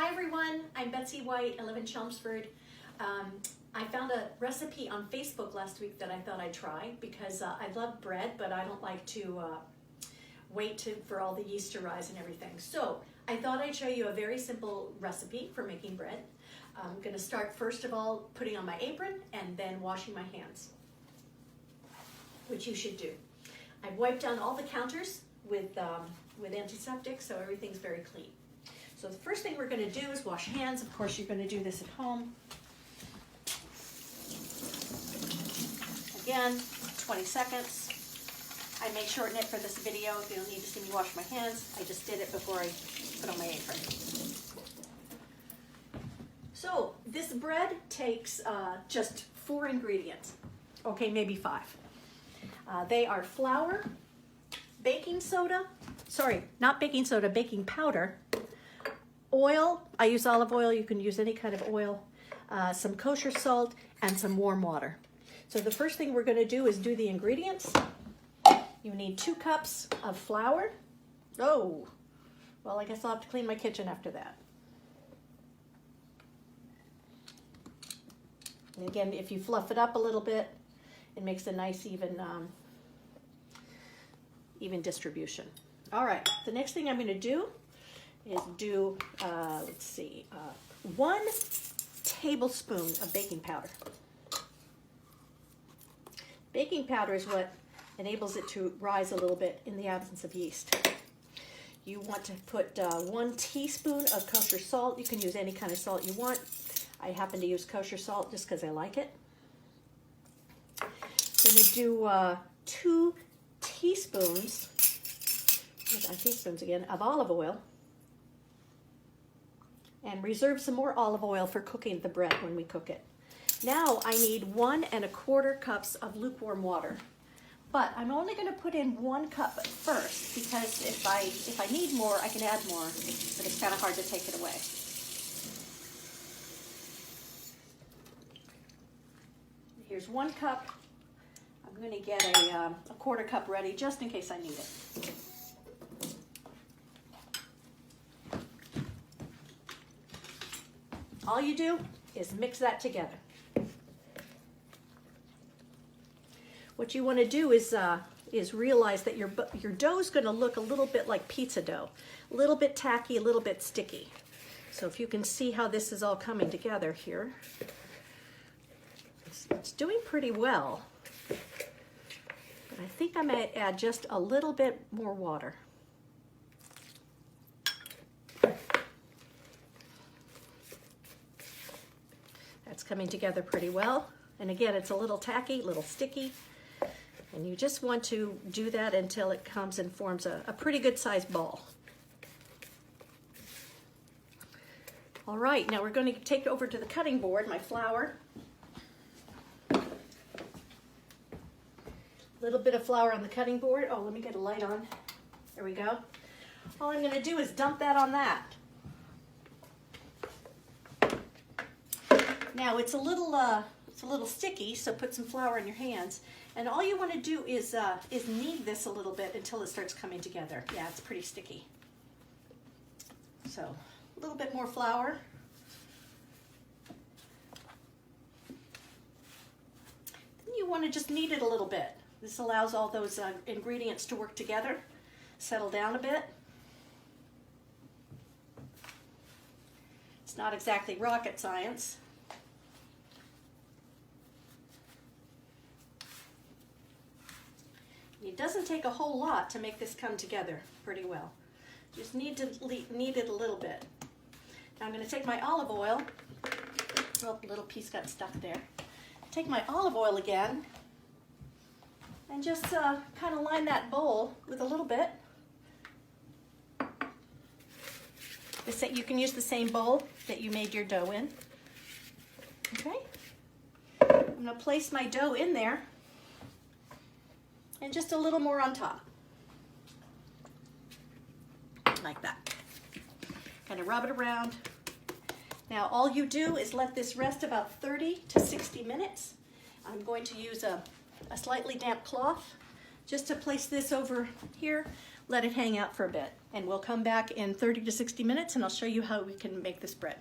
Hi everyone, I'm Betsy White. I live in Chelmsford. I found a recipe on Facebook last week that I thought I'd try because I love bread, but I don't like to wait for all the yeast to rise and everything. So I thought I'd show you a very simple recipe for making bread. I'm going to start first of all putting on my apron and then washing my hands, which you should do. I've wiped down all the counters with antiseptic, so everything's very clean. So the first thing we're going to do is wash hands. Of course, you're going to do this at home. Again, 20 seconds. I may shorten it for this video if you don't need to see me wash my hands. I just did it before I put on my apron. So this bread takes just 4 ingredients. Okay, maybe 5. They are flour, baking soda, sorry, not baking soda, baking powder, oil, I use olive oil, you can use any kind of oil, some kosher salt, and some warm water. So the first thing we're going to do is do the ingredients. You need 2 cups of flour. Oh, well, I guess I'll have to clean my kitchen after that. And again, if you fluff it up a little bit, it makes a nice even distribution. All right, the next thing I'm going to do is do, 1 tablespoon of baking powder. Baking powder is what enables it to rise a little bit in the absence of yeast. You want to put 1 teaspoon of kosher salt. You can use any kind of salt you want. I happen to use kosher salt just because I like it. I'm going to do 2 teaspoons of olive oil, and reserve some more olive oil for cooking the bread when we cook it. Now I need 1 1/4 cups of lukewarm water, but I'm only going to put in 1 cup first because if I need more, I can add more, but it's kind of hard to take it away. Here's 1 cup. I'm going to get a 1/4 cup ready just in case I need it. All you do is mix that together. What you want to do is realize that your dough is going to look a little bit like pizza dough, a little bit tacky, a little bit sticky. So if you can see how this is all coming together here, it's doing pretty well. But I think I might add just a little bit more water. That's coming together pretty well. And again, it's a little tacky, a little sticky. And you just want to do that until it comes and forms a pretty good sized ball. All right, now we're going to take it over to the cutting board, my flour. A little bit of flour on the cutting board. Oh, let me get a light on. There we go. All I'm going to do is dump that on that. Now it's a little sticky, so put some flour in your hands. And all you want to do is knead this a little bit until it starts coming together. Yeah, it's pretty sticky. So a little bit more flour. Then you want to just knead it a little bit. This allows all those ingredients to work together, settle down a bit. It's not exactly rocket science. It doesn't take a whole lot to make this come together pretty well. Just need to knead it a little bit. Now I'm going to take my olive oil. Oh, a little piece got stuck there. Take my olive oil again and just kind of line that bowl with a little bit. You can use the same bowl that you made your dough in. Okay? I'm going to place my dough in there. And just a little more on top. Like that. Kind of rub it around. Now all you do is let this rest about 30 to 60 minutes. I'm going to use a slightly damp cloth just to place this over here, let it hang out for a bit. and we'll come back in 30 to 60 minutes and I'll show you how we can make this bread.